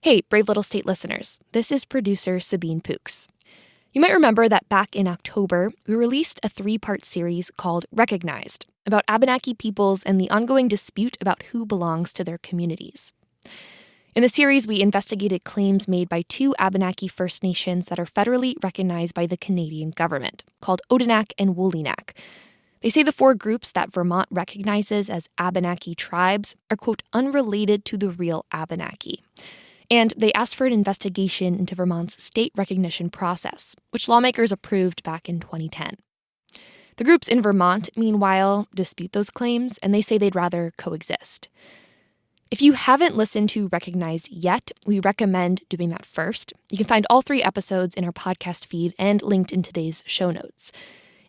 Hey, Brave Little State listeners. This is producer Sabine Poux. You might remember that back in October, we released a 3-part series called Recognized, about Abenaki peoples and the ongoing dispute about who belongs to their communities. In the series, we investigated claims made by 2 Abenaki First Nations that are federally recognized by the Canadian government, called Odinak and Odinak. They say the 4 groups that Vermont recognizes as Abenaki tribes are, quote, unrelated to the real Abenaki. And they asked for an investigation into Vermont's state recognition process, which lawmakers approved back in 2010. The groups in Vermont, meanwhile, dispute those claims, and they say they'd rather coexist. If you haven't listened to Recognized yet, we recommend doing that first. You can find all 3 episodes in our podcast feed and linked in today's show notes.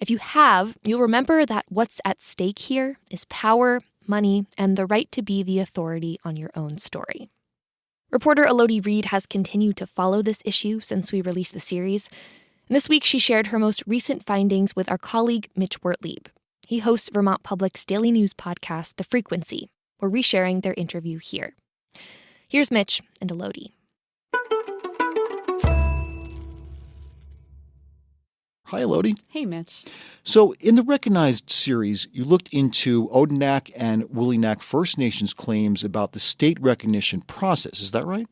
If you have, you'll remember that what's at stake here is power, money, and the right to be the authority on your own story. Reporter Elodie Reed has continued to follow this issue since we released the series. And this week, she shared her most recent findings with our colleague, Mitch Wertlieb. He hosts Vermont Public's daily news podcast, The Frequency. We're resharing their interview here. Here's Mitch and Elodie. Hi, Elodie. Hey, Mitch. So in the Recognized series, you looked into Odinak and Odinak First Nations claims about the state recognition process. Is that right?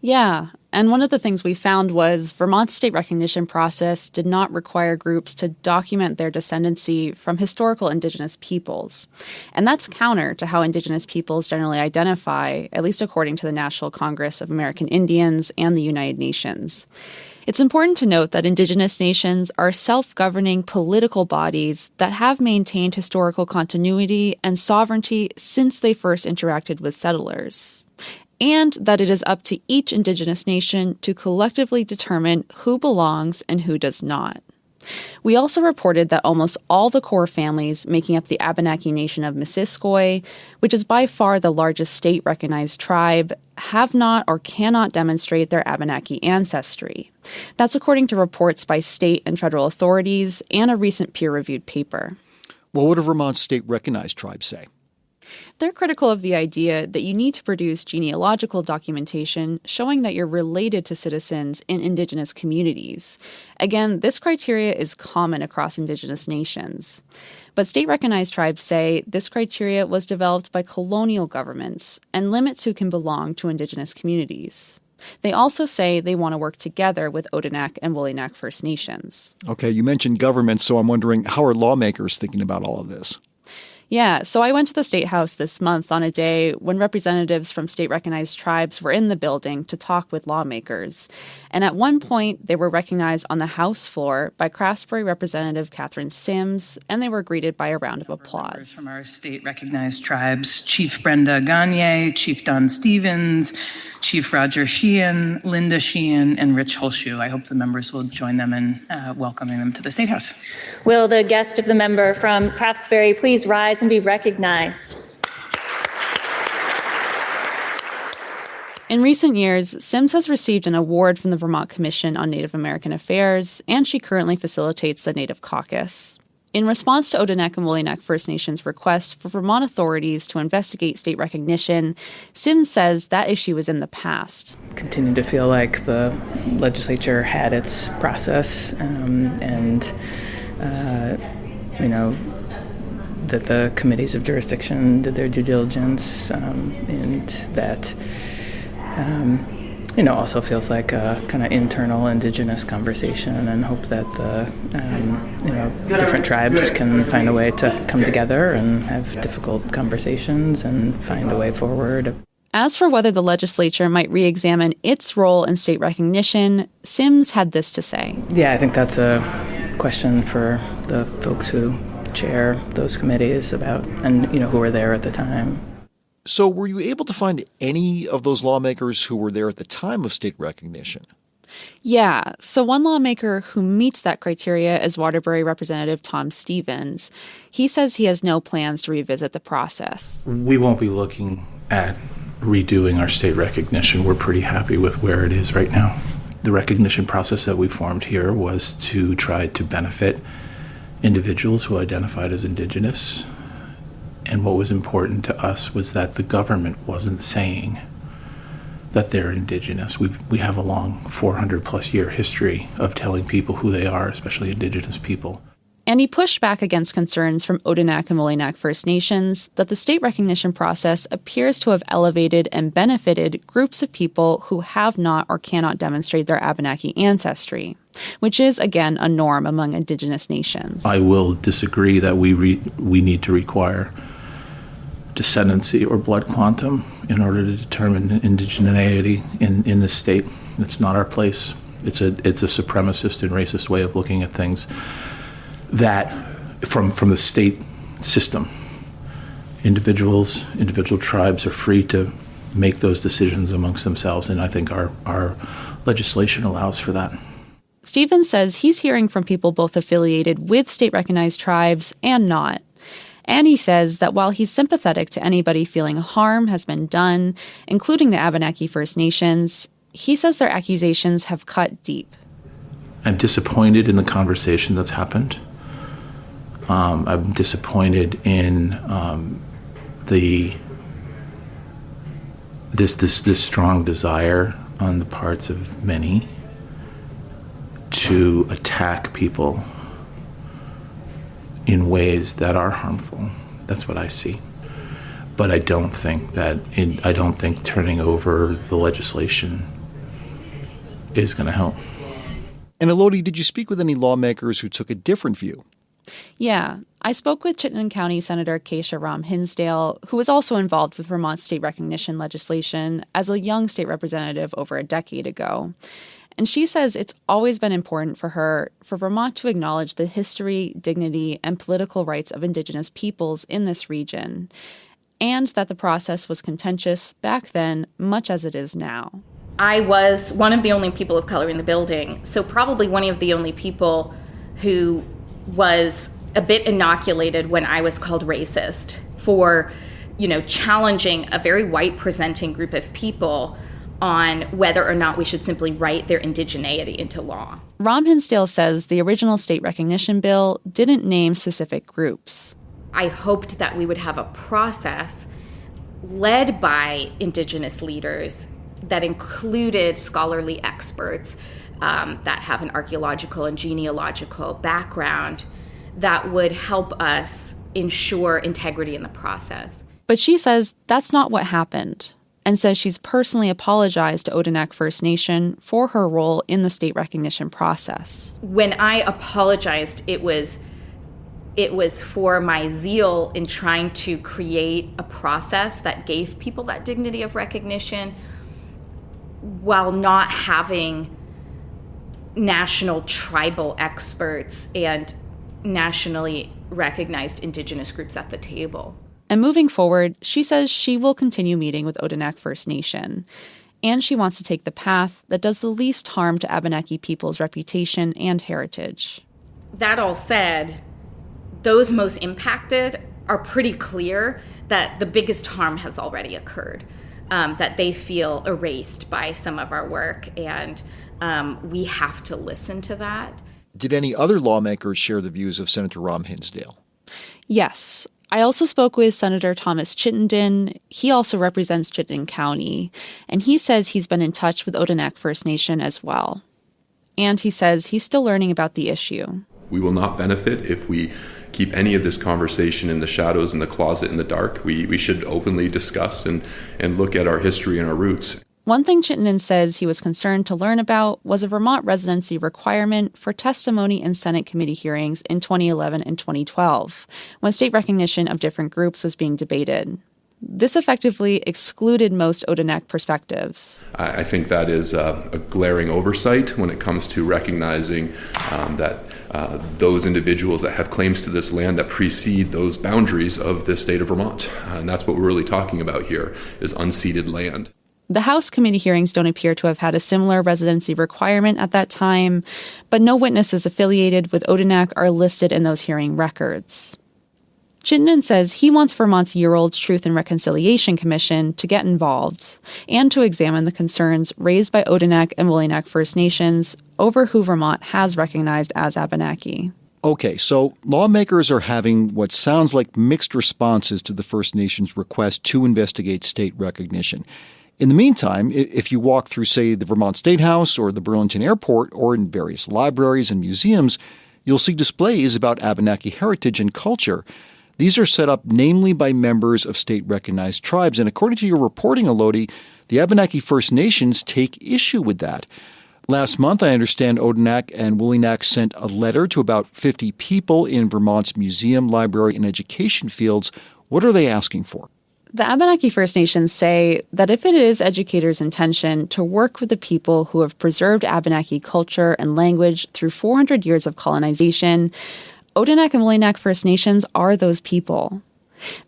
Yeah. And one of the things we found was Vermont's state recognition process did not require groups to document their descendancy from historical Indigenous peoples. And that's counter to how Indigenous peoples generally identify, at least according to the National Congress of American Indians and the United Nations. It's important to note that Indigenous nations are self-governing political bodies that have maintained historical continuity and sovereignty since they first interacted with settlers, and that it is up to each Indigenous nation to collectively determine who belongs and who does not. We also reported that almost all the core families making up the Abenaki Nation of Missisquoi, which is by far the largest state-recognized tribe, have not or cannot demonstrate their Abenaki ancestry. That's according to reports by state and federal authorities and a recent peer-reviewed paper. Well, what do Vermont's state-recognized tribes say? They're critical of the idea that you need to produce genealogical documentation showing that you're related to citizens in Indigenous communities. Again, this criteria is common across Indigenous nations. But state-recognized tribes say this criteria was developed by colonial governments and limits who can belong to Indigenous communities. They also say they want to work together with Odinak and Odinak First Nations. Okay, you mentioned governments, so I'm wondering, how are lawmakers thinking about all of this? Yeah, so I went to the State House this month on a day when representatives from state-recognized tribes were in the building to talk with lawmakers. And at one point, they were recognized on the House floor by Craftsbury Representative Catherine Sims, and they were greeted by a round of applause. From our state-recognized tribes, Chief Brenda Gagne, Chief Don Stevens, Chief Roger Sheehan, Linda Sheehan, and Rich Holshoe. I hope the members will join them in welcoming them to the State House. Will the guest of the member from Craftsbury please rise and be recognized? In recent years, Sims has received an award from the Vermont Commission on Native American Affairs, and she currently facilitates the Native Caucus. In response to Odinak and Odinak First Nations' request for Vermont authorities to investigate state recognition, Sims says that issue is in the past. Continue to feel like the legislature had its process that the committees of jurisdiction did their due diligence, and that also feels like a kind of internal Indigenous conversation, and hope that the different tribes can find a way to come together and have difficult conversations and find a way forward. As for whether the legislature might re-examine its role in state recognition, Sims had this to say. Yeah, I think that's a question for the folks who chair those committees and who were there at the time. So were you able to find any of those lawmakers who were there at the time of state recognition? Yeah. So one lawmaker who meets that criteria is Waterbury Representative Tom Stevens. He says he has no plans to revisit the process. We won't be looking at redoing our state recognition. We're pretty happy with where it is right now. The recognition process that we formed here was to try to benefit individuals who identified as Indigenous. And what was important to us was that the government wasn't saying that they're Indigenous. We have a long 400-plus year history of telling people who they are, especially Indigenous people. And he pushed back against concerns from Odinak and Molinak First Nations that the state recognition process appears to have elevated and benefited groups of people who have not or cannot demonstrate their Abenaki ancestry, which is, again, a norm among Indigenous nations. I will disagree that we need to require descendancy or blood quantum in order to determine indigeneity in this state. It's not our place. It's a supremacist and racist way of looking at things. That from the state system, individual tribes are free to make those decisions amongst themselves, and I think our legislation allows for that. Stevens says he's hearing from people both affiliated with state-recognized tribes and not. And he says that while he's sympathetic to anybody feeling harm has been done, including the Abenaki First Nations, he says their accusations have cut deep. I'm disappointed in the conversation that's happened. I'm disappointed in this strong desire on the parts of many to attack people in ways that are harmful. That's what I see. But I don't think turning over the legislation is going to help. And Elodie, did you speak with any lawmakers who took a different view? Yeah, I spoke with Chittenden County Senator Keisha Ram Hinsdale, who was also involved with Vermont state recognition legislation as a young state representative over a decade ago. And she says it's always been important for her for Vermont to acknowledge the history, dignity, and political rights of Indigenous peoples in this region, and that the process was contentious back then, much as it is now. I was one of the only people of color in the building, so probably one of the only people who was a bit inoculated when I was called racist for, challenging a very white-presenting group of people on whether or not we should simply write their indigeneity into law. Ram Hinsdale says the original state recognition bill didn't name specific groups. I hoped that we would have a process led by Indigenous leaders that included scholarly experts that have an archaeological and genealogical background that would help us ensure integrity in the process. But she says that's not what happened, and says she's personally apologized to Odinak First Nation for her role in the state recognition process. When I apologized, it was for my zeal in trying to create a process that gave people that dignity of recognition while not having national tribal experts and nationally recognized Indigenous groups at the table. And moving forward, she says she will continue meeting with Odinak First Nation, and she wants to take the path that does the least harm to Abenaki people's reputation and heritage. That all said, those most impacted are pretty clear that the biggest harm has already occurred, that they feel erased by some of our work, and we have to listen to that. Did any other lawmakers share the views of Senator Ram Hinsdale? Yes. I also spoke with Senator Thomas Chittenden. He also represents Chittenden County, and he says he's been in touch with Odinak First Nation as well. And he says he's still learning about the issue. We will not benefit if we keep any of this conversation in the shadows, in the closet, in the dark. We should openly discuss and look at our history and our roots. One thing Chittenden says he was concerned to learn about was a Vermont residency requirement for testimony in Senate committee hearings in 2011 and 2012, when state recognition of different groups was being debated. This effectively excluded most Odinak perspectives. I think that is a glaring oversight when it comes to recognizing that those individuals that have claims to this land that precede those boundaries of the state of Vermont. And that's what we're really talking about here, is unceded land. The House committee hearings don't appear to have had a similar residency requirement at that time, but no witnesses affiliated with Odinak are listed in those hearing records. Chittenden says he wants Vermont's year-old Truth and Reconciliation Commission to get involved and to examine the concerns raised by Odinak and Molinak First Nations over who Vermont has recognized as Abenaki. Okay, so lawmakers are having what sounds like mixed responses to the First Nations' request to investigate state recognition. In the meantime, if you walk through, say, the Vermont State House or the Burlington Airport or in various libraries and museums, you'll see displays about Abenaki heritage and culture. These are set up namely by members of state-recognized tribes, and according to your reporting, Elodie, the Abenaki First Nations take issue with that. Last month, I understand Odinak and Odinak sent a letter to about 50 people in Vermont's museum, library, and education fields. What are they asking for? The Abenaki First Nations say that if it is educators' intention to work with the people who have preserved Abenaki culture and language through 400 years of colonization, Odinak and Odinak First Nations are those people.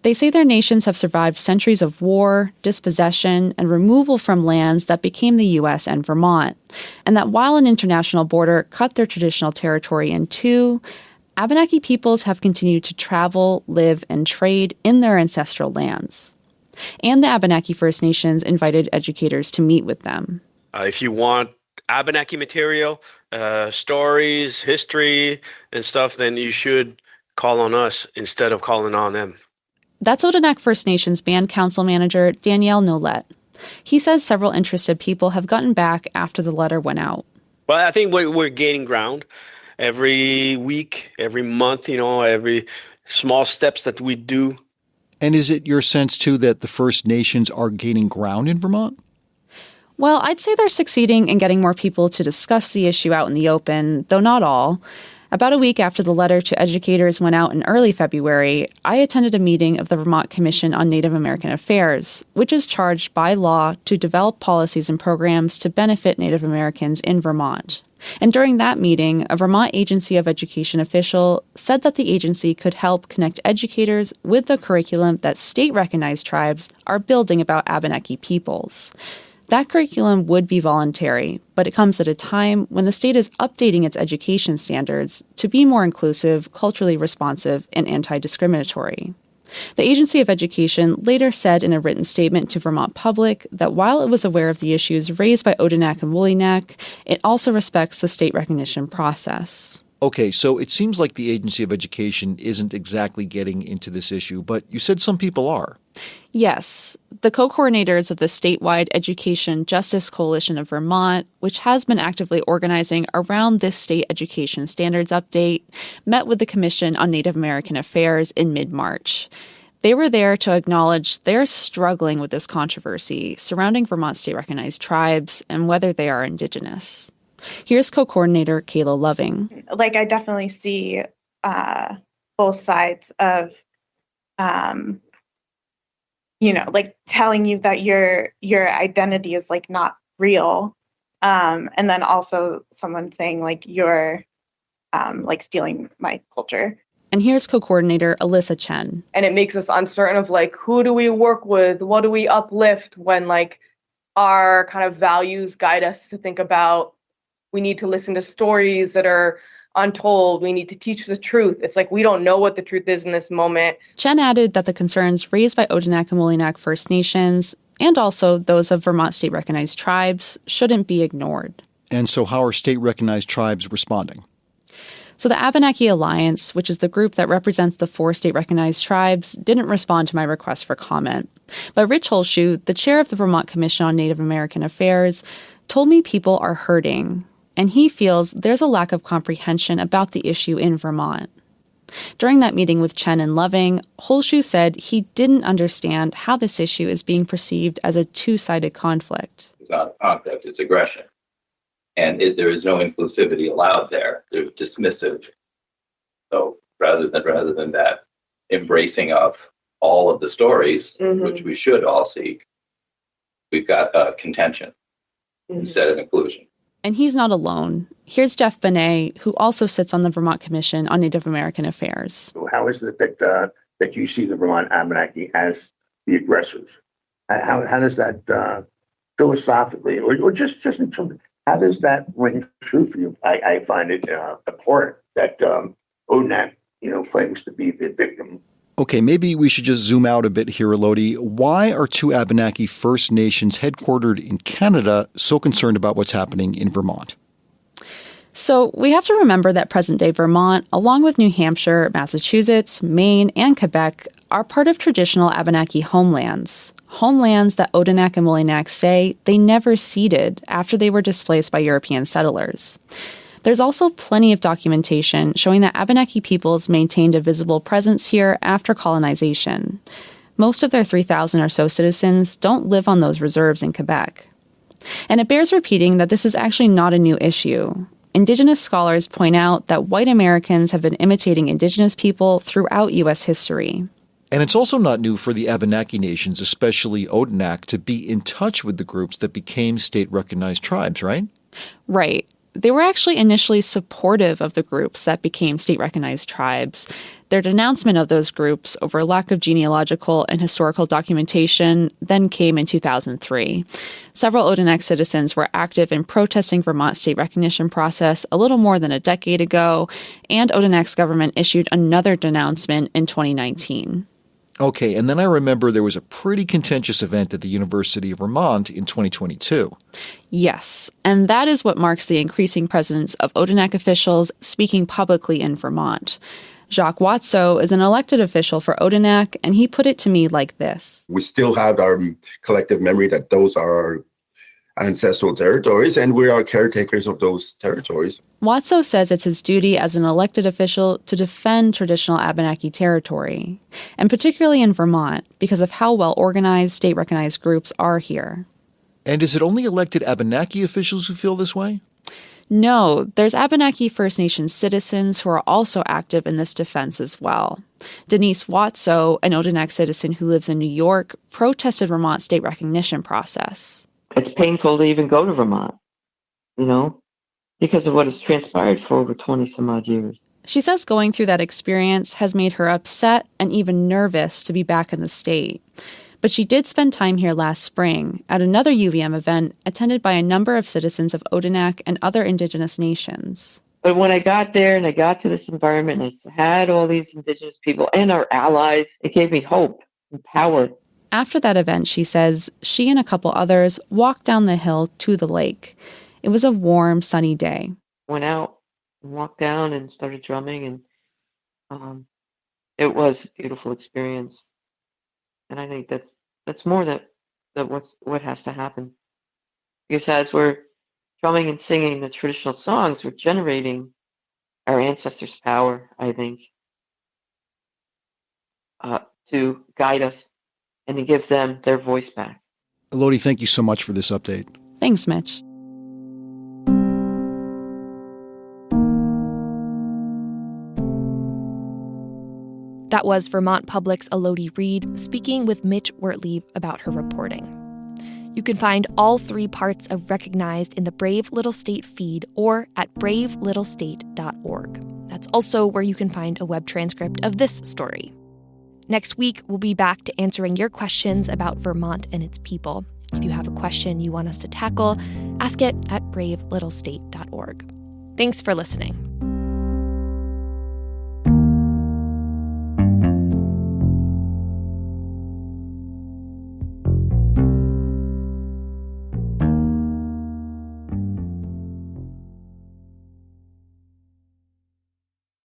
They say their nations have survived centuries of war, dispossession, and removal from lands that became the U.S. and Vermont, and that while an international border cut their traditional territory in two, Abenaki peoples have continued to travel, live, and trade in their ancestral lands. And the Abenaki First Nations invited educators to meet with them. If you want Abenaki material, stories, history, and stuff, then you should call on us instead of calling on them. That's Odinak First Nations Band Council Manager Danielle Nolet. He says several interested people have gotten back after the letter went out. Well, I think we're gaining ground. Every week, every month, every small steps that we do. And is it your sense, too, that the First Nations are gaining ground in Vermont? Well, I'd say they're succeeding in getting more people to discuss the issue out in the open, though not all. About a week after the letter to educators went out in early February, I attended a meeting of the Vermont Commission on Native American Affairs, which is charged by law to develop policies and programs to benefit Native Americans in Vermont. And during that meeting, a Vermont Agency of Education official said that the agency could help connect educators with the curriculum that state-recognized tribes are building about Abenaki peoples. That curriculum would be voluntary, but it comes at a time when the state is updating its education standards to be more inclusive, culturally responsive, and anti-discriminatory. The Agency of Education later said in a written statement to Vermont Public that while it was aware of the issues raised by Odinak and Odinak, it also respects the state recognition process. Okay, so it seems like the Agency of Education isn't exactly getting into this issue, but you said some people are. Yes. The co-coordinators of the statewide Education Justice Coalition of Vermont, which has been actively organizing around this state education standards update, met with the Commission on Native American Affairs in mid-March. They were there to acknowledge they're struggling with this controversy surrounding Vermont state-recognized tribes and whether they are Indigenous. Here's co-coordinator Kayla Loving. I definitely see both sides of, telling you that your identity is not real, and then also someone saying you're stealing my culture. And here's co-coordinator Alyssa Chen. And it makes us uncertain of who do we work with, what do we uplift when our kind of values guide us to think about we need to listen to stories that are untold. We need to teach the truth. It's we don't know what the truth is in this moment. Chen added that the concerns raised by Odinak and Odinak First Nations, and also those of Vermont state-recognized tribes, shouldn't be ignored. And so how are state-recognized tribes responding? So the Abenaki Alliance, which is the group that represents the 4 state-recognized tribes, didn't respond to my request for comment. But Rich Holshoe, the chair of the Vermont Commission on Native American Affairs, told me people are hurting, and he feels there's a lack of comprehension about the issue in Vermont. During that meeting with Chen and Loving, Holshoe said he didn't understand how this issue is being perceived as a two-sided conflict. It's not a conflict, it's aggression. And there is no inclusivity allowed there. There's dismissive. So rather than that embracing of all of the stories, which we should all seek, we've got contention instead of inclusion. And he's not alone. Here's Jeff Benet, who also sits on the Vermont Commission on Native American Affairs. So how is it that you see the Vermont Abenaki as the aggressors? How does that philosophically, or just in terms of, how does that ring true for you? I find it abhorrent that Odinak, claims to be the victim. Okay, maybe we should just zoom out a bit here, Elodie. Why are 2 Abenaki First Nations headquartered in Canada so concerned about what's happening in Vermont? So we have to remember that present-day Vermont, along with New Hampshire, Massachusetts, Maine, and Quebec, are part of traditional Abenaki homelands. Homelands that Odinak and Willinak say they never ceded after they were displaced by European settlers. There's also plenty of documentation showing that Abenaki peoples maintained a visible presence here after colonization. Most of their 3,000 or so citizens don't live on those reserves in Quebec. And it bears repeating that this is actually not a new issue. Indigenous scholars point out that white Americans have been imitating Indigenous people throughout U.S. history. And it's also not new for the Abenaki nations, especially Odinak, to be in touch with the groups that became state-recognized tribes, right? Right. They were actually initially supportive of the groups that became state-recognized tribes. Their denouncement of those groups over lack of genealogical and historical documentation then came in 2003. Several Odinak citizens were active in protesting Vermont's state recognition process a little more than a decade ago, and Odinak's government issued another denouncement in 2019. Okay, and then I remember there was a pretty contentious event at the University of Vermont in 2022. Yes, and that is what marks the increasing presence of Odinak officials speaking publicly in Vermont. Jacques Watso is an elected official for Odinak, and he put it to me like this. We still have our collective memory that those are our ancestral territories, and we are caretakers of those territories. Watso says it's his duty as an elected official to defend traditional Abenaki territory, and particularly in Vermont, because of how well organized state-recognized groups are here. And is it only elected Abenaki officials who feel this way? No, there's Abenaki First Nations citizens who are also active in this defense as well. Denise Watso, an Odinak citizen who lives in New York, protested Vermont's state recognition process. It's painful to even go to Vermont, because of what has transpired for over 20 some odd years. She says going through that experience has made her upset and even nervous to be back in the state. But she did spend time here last spring at another UVM event attended by a number of citizens of Odinak and other Indigenous nations. But when I got there and I got to this environment and I had all these Indigenous people and our allies, it gave me hope and power. After that event, she says, she and a couple others walked down the hill to the lake. It was a warm, sunny day. Went out and walked down and started drumming, and it was a beautiful experience. And I think that's more that what has to happen. Because as we're drumming and singing the traditional songs, we're generating our ancestors' power, I think, to guide us and to give them their voice back. Elodie, thank you so much for this update. Thanks, Mitch. That was Vermont Public's Elodie Reed speaking with Mitch Wertlieb about her reporting. You can find all 3 parts of Recognized in the Brave Little State feed or at bravelittlestate.org. That's also where you can find a web transcript of this story. Next week, we'll be back to answering your questions about Vermont and its people. If you have a question you want us to tackle, ask it at bravelittlestate.org. Thanks for listening.